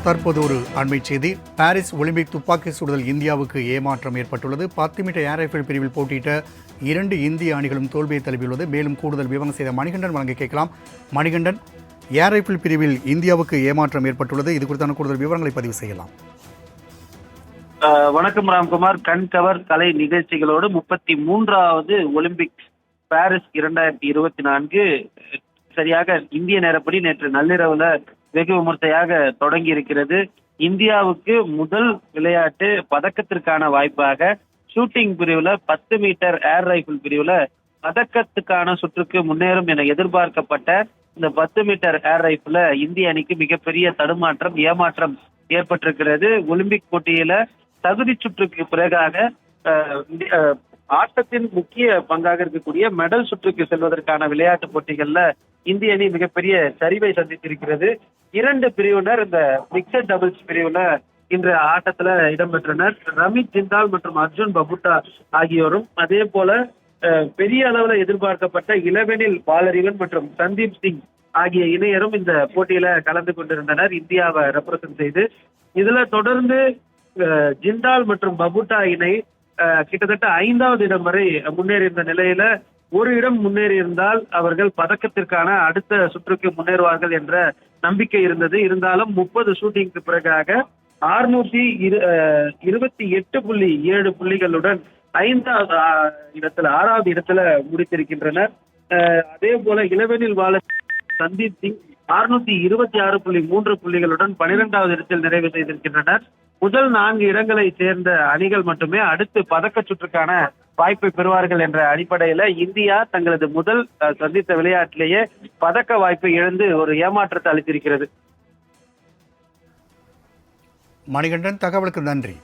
தற்போது ஒரு அண்மை செய்தி. பாரிஸ் ஒலிம்பிக் துப்பாக்கி சுடுதல் இந்தியாவுக்கு ஏமாற்றம் ஏற்பட்டுள்ளது. 10 மீட்டர் ஏர் ரைஃபிள் பிரிவில் போட்டியிட்ட 2 இந்திய அணிகளும் தோல்வியை தழுவியுள்ளது. மேலும் கூடுதல் விவரம் செய்த மணிகண்டன் வழங்க கேட்கலாம். மணிகண்டன், ஏர் ரைஃபிள் பிரிவில் இந்தியாவுக்கு ஏமாற்றம் ஏற்பட்டுள்ளது. இது குறித்தான கூடுதல் விவரங்களை பதிவு செய்யலாம். வணக்கம் ராம்குமார். கண்கவர் கலை நிகழ்ச்சிகளோடு 33வது ஒலிம்பிக் பாரிஸ் 2024 சரியாக இந்திய நேரப்படி நேற்று நள்ளிரவுல வெகு விமர்சையாக தொடங்கி இருக்கிறது. இந்தியாவுக்கு முதல் விளையாட்டு பதக்கத்திற்கான வாய்ப்பாக ஷூட்டிங் பிரிவுல 10 மீட்டர் ஏர் ரைபிள் பிரிவுல பதக்கத்துக்கான சுற்றுக்கு முன்னேறும் என எதிர்பார்க்கப்பட்ட இந்த 10 மீட்டர் ஏர் ரைபிள்ல இந்திய அணிக்கு மிகப்பெரிய தடுமாற்றம், ஏமாற்றம் ஏற்பட்டிருக்கிறது. ஒலிம்பிக் போட்டியில தகுதி சுற்றுக்கு பிறகாக ஆட்டத்தின் முக்கிய பங்காக இருக்கக்கூடிய மெடல் சுற்றுக்கு செல்வதற்கான விளையாட்டு போட்டிகள்ல இந்திய அணி மிகப்பெரிய சரிவை சந்தித்திருக்கிறது. 2 பிரிவினர் இந்த மிக்சட் டபுள்ஸ் பிரிவுல இன்று ஆட்டத்துல இடம்பெற்றனர். ரமித் ஜிந்தால் மற்றும் அர்ஜுன் பபுட்டா ஆகியோரும், அதே போல பெரிய அளவுல எதிர்பார்க்கப்பட்ட இளவெனில் பாலறிவன் மற்றும் சந்தீப் சிங் ஆகிய இணையரும் இந்த போட்டியில கலந்து கொண்டிருந்தனர் இந்தியாவை ரெப்ரசன்ட் செய்து. இதுல தொடர்ந்து ஜிந்தால் மற்றும் பபுட்டா இணை கிட்டத்தட்ட 5வது இடம் வரை முன்னேறியிருந்த நிலையில ஒரு இடம் முன்னேறி இருந்தால் அவர்கள் பதக்கத்திற்கான அடுத்த சுற்றுக்கு முன்னேறுவார்கள் என்ற நம்பிக்கை இருந்தது. இருந்தாலும் 30 ஷூட்டிங்க்கு பிறகாக 628.7 புள்ளிகளுடன் 6வது இடத்துல முடித்திருக்கின்றனர். அதே போல இளவெனில் வாழ சந்தீப் சிங் 626.3 புள்ளிகளுடன் 12வது இடத்தில் நிறைவு செய்திருக்கின்றனர். முதல் 4 இடங்களை சேர்ந்த அணிகள் மட்டுமே அடுத்து பதக்க சுற்றுக்கான வாய்ப்பை பெறுவார்கள் என்ற அடிப்படையில இந்தியா தங்களது முதல் சந்தித்த விளையாட்டிலேயே பதக்க வாய்ப்பை இழந்து ஒரு ஏமாற்றத்தை அளித்திருக்கிறது. மணிகண்டன், தகவலுக்கு நன்றி.